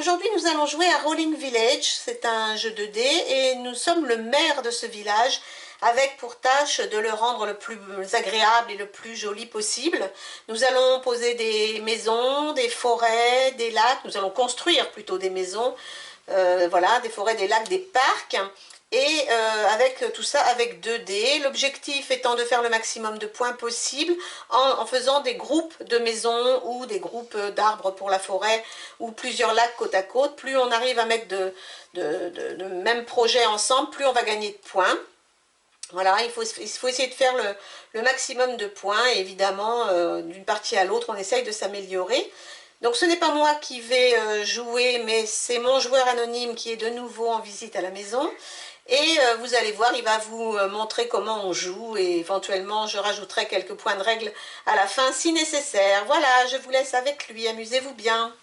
Aujourd'hui, nous allons jouer à Rolling Village. C'est un jeu 2D et nous sommes le maire de ce village avec pour tâche de le rendre le plus agréable et le plus joli possible. Nous allons poser des maisons, des forêts, des lacs. Nous allons construire plutôt des maisons, voilà, des forêts, des lacs, des parcs. Et avec tout ça avec 2D, l'objectif étant de faire le maximum de points possible en faisant des groupes de maisons ou des groupes d'arbres pour la forêt ou plusieurs lacs côte à côte. Plus on arrive à mettre de mêmes projets ensemble, plus on va gagner de points. Voilà, il faut essayer de faire le maximum de points et évidemment d'une partie à l'autre on essaye de s'améliorer. Donc ce n'est pas moi qui vais jouer, mais c'est mon joueur anonyme qui est de nouveau en visite à la maison. Et vous allez voir, il va vous montrer comment on joue et éventuellement je rajouterai quelques points de règle à la fin si nécessaire. Voilà, je vous laisse avec lui, amusez-vous bien.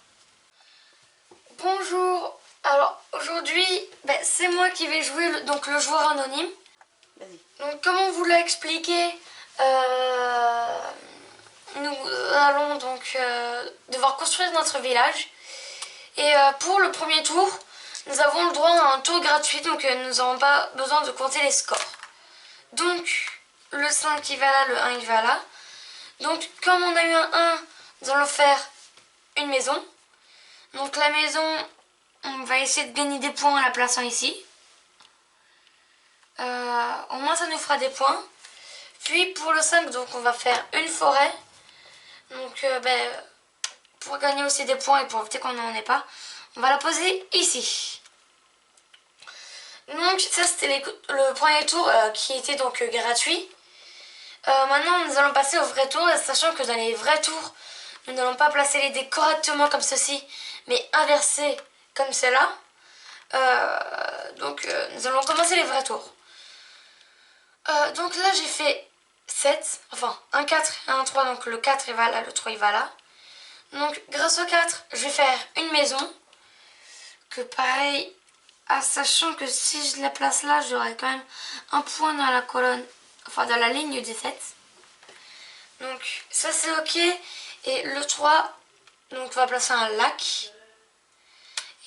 Bonjour, alors aujourd'hui c'est moi qui vais jouer donc le joueur anonyme. Donc comme on vous l'a expliqué, nous allons donc devoir construire notre village. Et pour le premier tour, nous avons le droit à un tour gratuit, donc nous n'avons pas besoin de compter les scores. Donc le 5 il va là, le 1 il va là. Donc comme on a eu un 1, nous allons faire une maison. Donc la maison, on va essayer de gagner des points en la plaçant ici. Au moins ça nous fera des points. Puis pour le 5, donc on va faire une forêt. Donc pour gagner aussi des points et pour éviter qu'on n'en ait pas, on va la poser ici. Donc ça c'était le premier tour qui était donc gratuit. Maintenant nous allons passer au vrai tour, sachant que dans les vrais tours, nous n'allons pas placer les dés correctement comme ceci, mais inversés comme cela. Donc nous allons commencer les vrais tours. Donc là j'ai fait 7, enfin un 4 et un 3, donc le 4 il va là, le 3 il va là. Donc grâce au 4, je vais faire une maison, que pareil, sachant que si je la place là, j'aurai quand même un point dans la colonne, enfin dans la ligne des 7. Donc ça c'est ok, et le 3, donc on va placer un lac.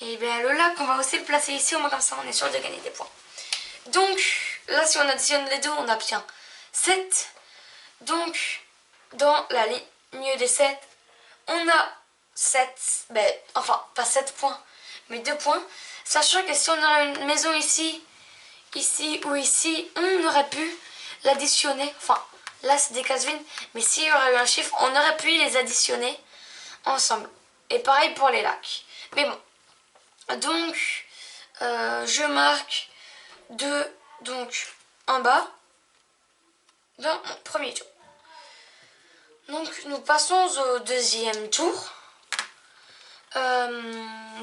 Et bien le lac, on va aussi le placer ici, au moins comme ça on est sûr de gagner des points. Donc là si on additionne les deux, on obtient 7. Donc dans la ligne des 7, on a 7, enfin pas 7 points, mais 2 points. Sachant que si on aurait une maison ici, ici ou ici, on aurait pu l'additionner. Enfin là c'est des cases vides, mais s'il y aurait eu un chiffre, on aurait pu les additionner ensemble. Et pareil pour les lacs. Mais bon. Donc je marque 2 donc en bas dans mon premier tour. Donc nous passons au deuxième tour.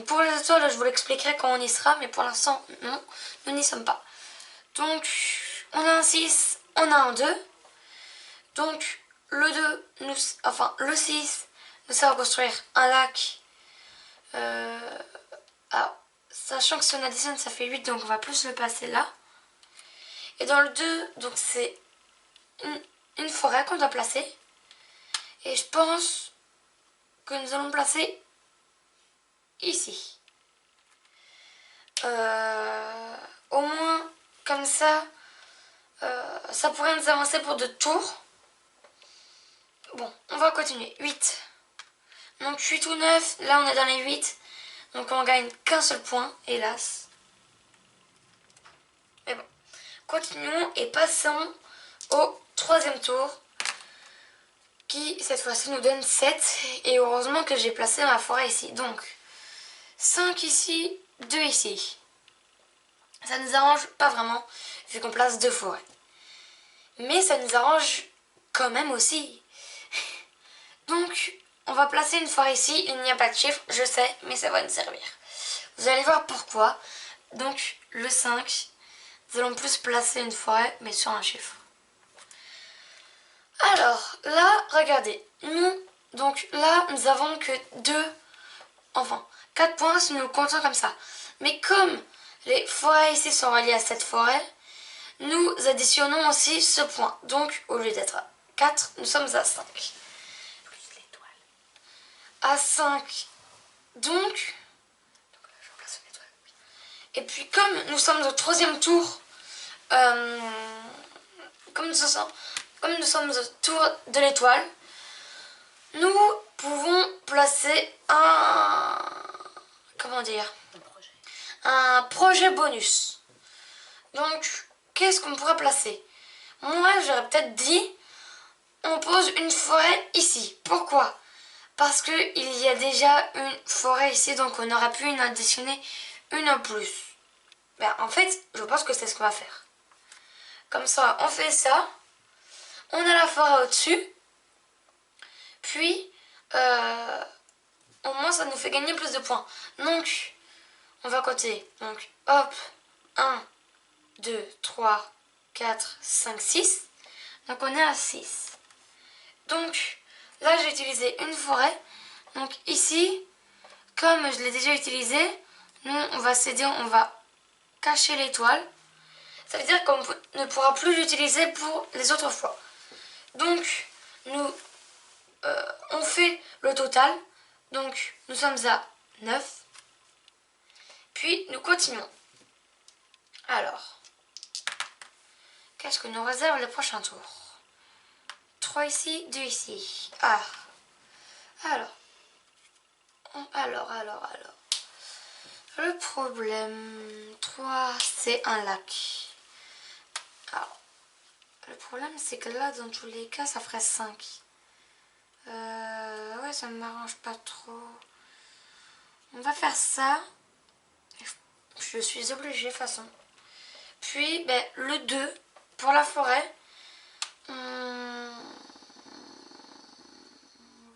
Pour les étoiles, je vous l'expliquerai quand on y sera, mais pour l'instant, non, nous n'y sommes pas. Donc, on a un 6, on a un 2. Donc, le 2, enfin, le 6, nous sert à construire un lac. Sachant que si on additionne, ça fait 8, donc on va plus le passer là. Et dans le 2, donc c'est une forêt qu'on doit placer. Et je pense que nous allons placer ici. Au moins, comme ça, ça pourrait nous avancer pour 2 tours. Bon, on va continuer. 8. Donc 8 ou 9, là on est dans les 8. Donc on gagne qu'un seul point, hélas. Mais bon, continuons et passons au troisième tour. Qui cette fois-ci nous donne 7. Et heureusement que j'ai placé ma forêt ici. Donc 5 ici, 2 ici. Ça nous arrange pas vraiment, vu qu'on place 2 forêts. Mais ça nous arrange quand même aussi. Donc, on va placer une forêt ici. Il n'y a pas de chiffre, je sais, mais ça va nous servir. Vous allez voir pourquoi. Donc, le 5, nous allons plus placer une forêt, mais sur un chiffre. Alors, là, regardez. Donc là, nous avons que 4 points si nous le comptons comme ça. Mais comme les forêts ici sont reliées à cette forêt, nous additionnons aussi ce point. Donc, au lieu d'être à 4, nous sommes à 5. Plus l'étoile. À 5. Donc, Et puis comme nous sommes au troisième tour, euh, comme nous sommes au tour de l'étoile, nous pouvons placer comment dire, un projet bonus. Donc, qu'est-ce qu'on pourrait placer? Moi, j'aurais peut-être dit, on pose une forêt ici. Pourquoi? Parce qu'il y a déjà une forêt ici, donc on aurait pu en additionner une en plus. Ben, en fait, je pense que c'est ce qu'on va faire. Comme ça, on fait ça. On a la forêt au-dessus. Puis, au moins, ça nous fait gagner plus de points. Donc, on va compter. Donc, hop, 1, 2, 3, 4, 5, 6. Donc, on est à 6. Donc, là, j'ai utilisé une forêt. Donc, ici, comme je l'ai déjà utilisé, nous, on va céder, on va cacher l'étoile. Ça veut dire qu'on ne pourra plus l'utiliser pour les autres fois. Donc, nous, on fait le total. Donc, nous sommes à 9. Puis, nous continuons. Alors, qu'est-ce que nous réserve le prochain tour? 3 ici, 2 ici. Ah. Alors. Le problème, 3, c'est un lac. Alors, le problème, c'est que là, dans tous les cas, ça ferait 5. Ouais, ça ne m'arrange pas trop. On va faire ça. Je suis obligée, de toute façon. Puis, ben, le 2, pour la forêt, on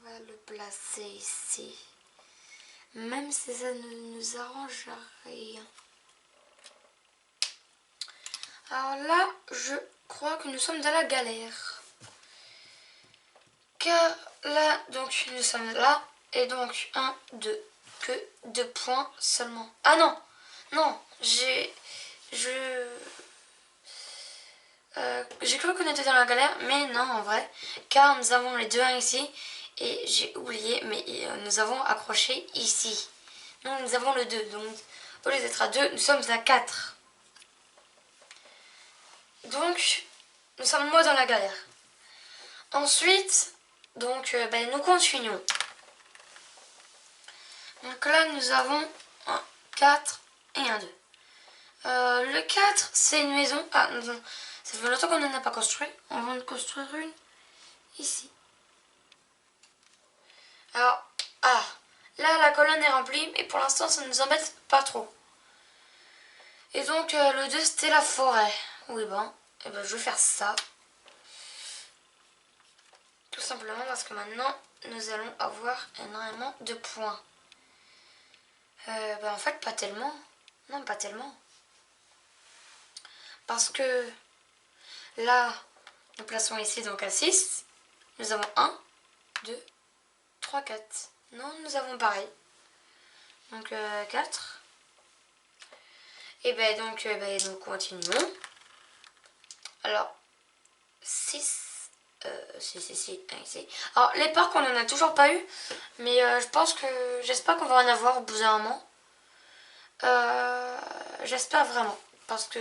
va le placer ici. Même si ça ne nous arrange rien. Alors là, je crois que nous sommes dans la galère. Car là, donc, nous sommes là. Et donc, 1, 2, que 2 points seulement. Ah non, non, j'ai cru qu'on était dans la galère, mais non en vrai, car nous avons les 2 1 ici, et j'ai oublié, mais nous avons accroché ici. Donc nous avons le 2, donc au lieu d'être à 2, nous sommes à 4. Donc, nous sommes moins dans la galère. Ensuite, donc, ben, nous continuons. Donc là, nous avons un 4 et un 2. Le 4, c'est une maison. Ah, non, ça fait longtemps qu'on n'en a pas construit. On va en construire une ici. Alors, là, la colonne est remplie, mais pour l'instant, ça ne nous embête pas trop. Et donc, le 2, c'était la forêt. Oui, bon, et ben, je vais faire ça. Tout simplement parce que maintenant, nous allons avoir énormément de points. En fait, pas tellement. Non, pas tellement. Parce que là, nous plaçons ici donc à 6. Nous avons 1, 2, 3, 4. Non, nous avons pareil. Donc 4. Et ben donc, nous continuons. Alors, 6. Si, 1 ici. Alors, les parcs, on n'en a toujours pas eu. Mais je pense que... J'espère qu'on va en avoir au bout d'un moment. J'espère vraiment. Parce que...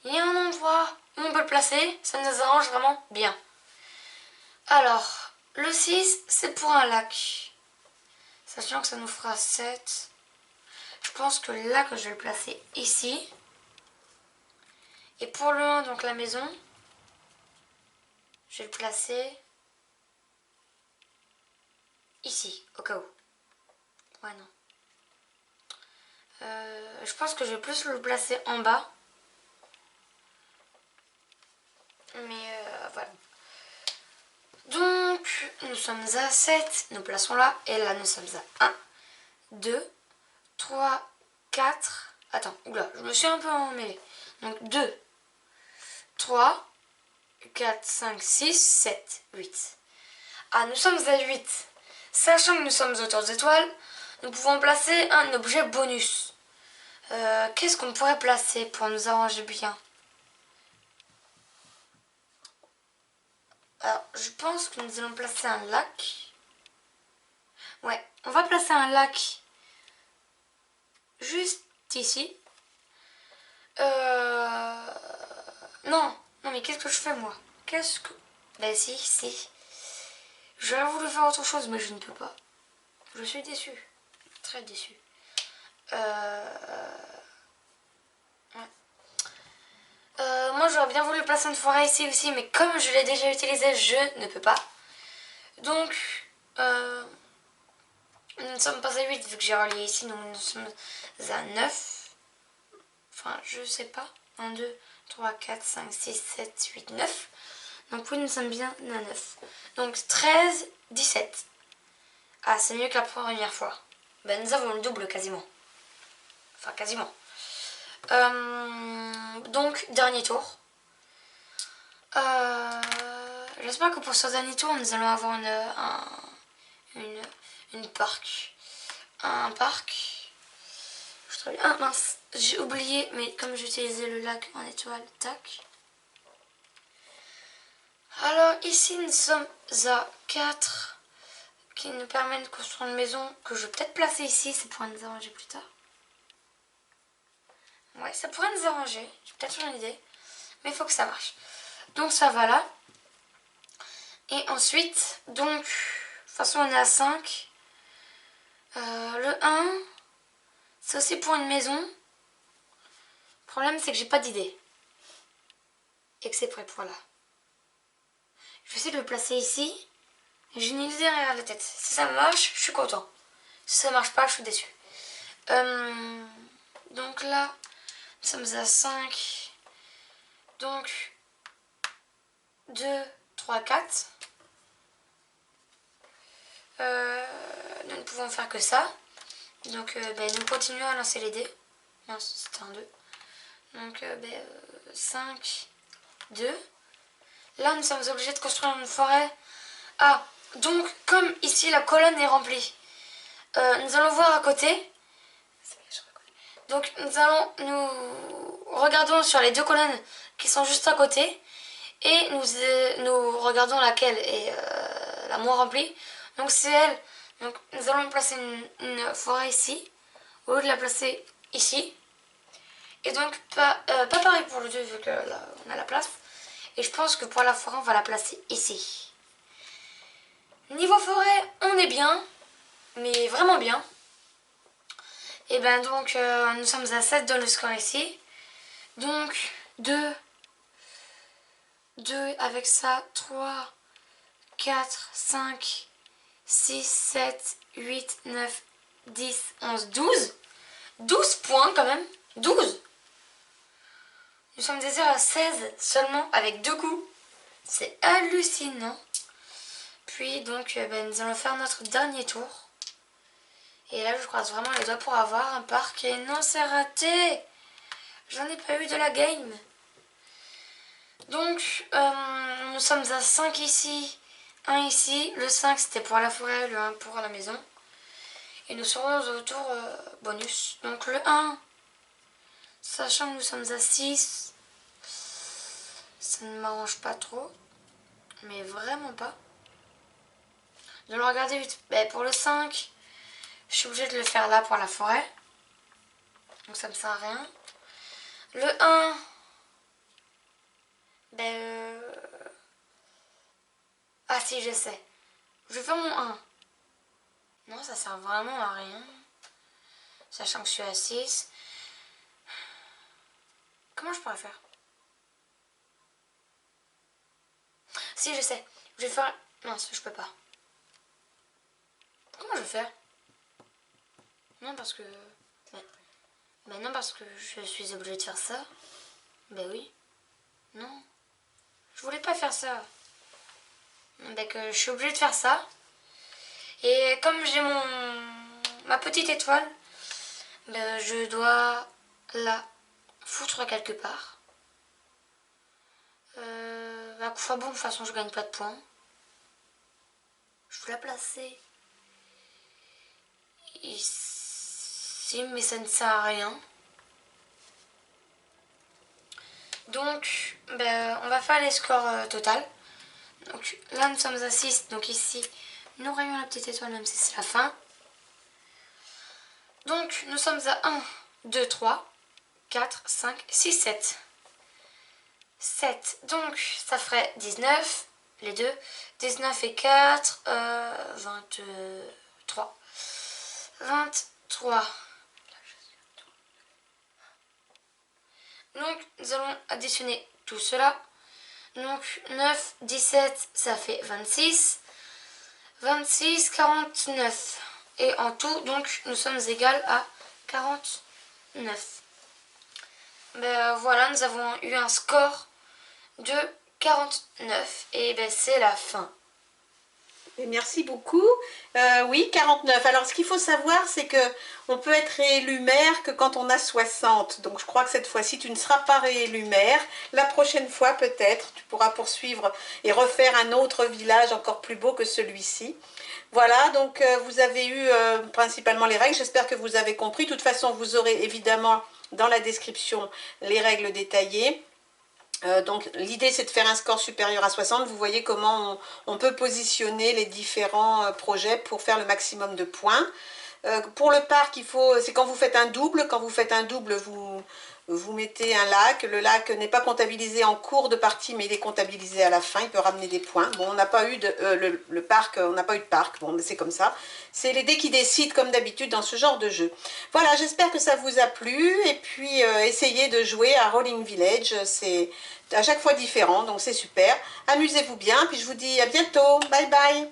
Il y a un endroit où on peut le placer. Ça nous arrange vraiment bien. Alors, le 6, c'est pour un lac. Sachant que ça nous fera 7. Je pense que là, que je vais le placer ici. Et pour le 1, donc la maison, je vais le placer ici, au cas où. Ouais, non. Je pense que je vais plus le placer en bas. Mais voilà. Donc, nous sommes à 7. Nous plaçons là. Et là, nous sommes à 1, 2, 3, 4. Attends, oula, je me suis un peu emmêlée. Donc 2, 3, 4, 5, 6, 7, 8. Ah, nous sommes à 8. Sachant que nous sommes autour des étoiles, nous pouvons placer un objet bonus. Qu'est-ce qu'on pourrait placer pour nous arranger bien? Alors, je pense que nous allons placer un lac. Ouais, on va placer un lac juste ici. Non, non mais qu'est-ce que je fais moi? Qu'est-ce que... Ben si. J'aurais voulu faire autre chose mais je ne peux pas. Je suis déçue. Très déçue. Ouais. Moi j'aurais bien voulu placer une forêt ici aussi, mais comme je l'ai déjà utilisé, je ne peux pas. Donc, nous ne sommes pas à 8 vu que j'ai relié ici, donc nous sommes à 9. Enfin, je sais pas. 1, 2, 3, 4, 5, 6, 7, 8, 9. Donc oui, nous sommes bien à 9. Donc 13, 17. Ah, c'est mieux que la première fois. Ben, nous avons le double quasiment. Enfin, quasiment. Donc, dernier tour. J'espère que pour ce dernier tour, nous allons avoir une parc. Un parc. Ah mince, j'ai oublié, mais comme j'utilisais le lac en étoile, tac. Alors ici, nous sommes à 4 qui nous permettent de construire une maison que je vais peut-être placer ici, ça pourrait nous arranger plus tard. Ouais, ça pourrait nous arranger, j'ai peut-être une idée, mais il faut que ça marche. Donc ça va là. Et ensuite, donc, de toute façon on est à 5. Le 1, c'est aussi pour une maison. Le problème c'est que j'ai pas d'idée. Et que c'est prêt pour là. Je vais essayer de le placer ici. J'ai une idée derrière la tête. Si ça marche, je suis content. Si ça marche pas, je suis déçu. Donc là, nous sommes à 5. Donc, 2, 3, 4. Nous ne pouvons faire que ça. Donc, nous continuons à lancer les dés. Mince, c'était un 2. Donc, 5, 2. Là, nous sommes obligés de construire une forêt. Ah, donc, comme ici, la colonne est remplie, nous allons voir à côté. Donc, nous regardons sur les deux colonnes qui sont juste à côté. Et nous regardons laquelle est la moins remplie. Donc, c'est elle. Donc, nous allons placer une forêt ici, au lieu de la placer ici. Et donc, pas pareil pour le 2, vu que là, on a la place. Et je pense que pour la forêt, on va la placer ici. Niveau forêt, on est bien, mais vraiment bien. Et ben donc, nous sommes à 7 dans le score ici. Donc, 2 avec ça, 3, 4, 5, 6, 7, 8, 9, 10, 11, 12. 12 points quand même. 12. Nous sommes déjà à 16 seulement avec 2 coups. C'est hallucinant. Puis donc nous allons faire notre dernier tour. Et là je croise vraiment les doigts pour avoir un parc. Et non, c'est raté. J'en ai pas eu de la game. Donc nous sommes à 5 ici, 1 ici. Le 5 c'était pour la forêt, le 1 pour la maison. Et nous serons au tour bonus. Donc le 1, sachant que nous sommes à 6, ça ne m'arrange pas trop. Mais vraiment pas. Je vais le regarder vite. Pour le 5, je suis obligée de le faire là pour la forêt. Donc ça me sert à rien. Le 1, ah si, je sais. Je vais faire mon 1. Non, ça sert vraiment à rien. Sachant que je suis à 6. Comment je pourrais faire? Si, je sais. Je vais faire... Mince, je peux pas. Comment je vais faire? Non, parce que... non, parce que je suis obligée de faire ça. Oui. Non. Je voulais pas faire ça. Que je suis obligée de faire ça. Et comme j'ai ma petite étoile, je dois la foutre quelque part. Bon, de toute façon, je gagne pas de points. Je vais la placer ici, mais ça ne sert à rien. Donc, on va faire les scores total. Donc là, nous sommes à 6. Donc ici, nous rayons la petite étoile, même si c'est la fin. Donc, nous sommes à 1, 2, 3. 4, 5, 6, 7. 7, donc ça ferait 19, les deux. 19 et 4, 23. 23. Donc nous allons additionner tout cela. Donc 9, 17, ça fait 26. 26, 49. Et en tout, donc nous sommes égales à 49. Ben voilà, nous avons eu un score de 49. Et ben c'est la fin. Et merci beaucoup. Oui, 49. Alors, ce qu'il faut savoir, c'est que on peut être réélu maire que quand on a 60. Donc, je crois que cette fois-ci, tu ne seras pas réélu maire. La prochaine fois, peut-être, tu pourras poursuivre et refaire un autre village encore plus beau que celui-ci. Voilà, donc vous avez eu principalement les règles. J'espère que vous avez compris. De toute façon, vous aurez évidemment dans la description les règles détaillées. Donc l'idée c'est de faire un score supérieur à 60, vous voyez comment on peut positionner les différents projets pour faire le maximum de points. Pour le parc, c'est quand vous faites un double, vous mettez un lac, le lac n'est pas comptabilisé en cours de partie mais il est comptabilisé à la fin, il peut ramener des points. Bon, on n'a pas eu le parc, on n'a pas eu de parc, bon mais c'est comme ça. C'est les dés qui décident comme d'habitude dans ce genre de jeu. Voilà, j'espère que ça vous a plu et puis essayez de jouer à Rolling Village, c'est à chaque fois différent donc c'est super. Amusez-vous bien, puis je vous dis à bientôt, bye bye.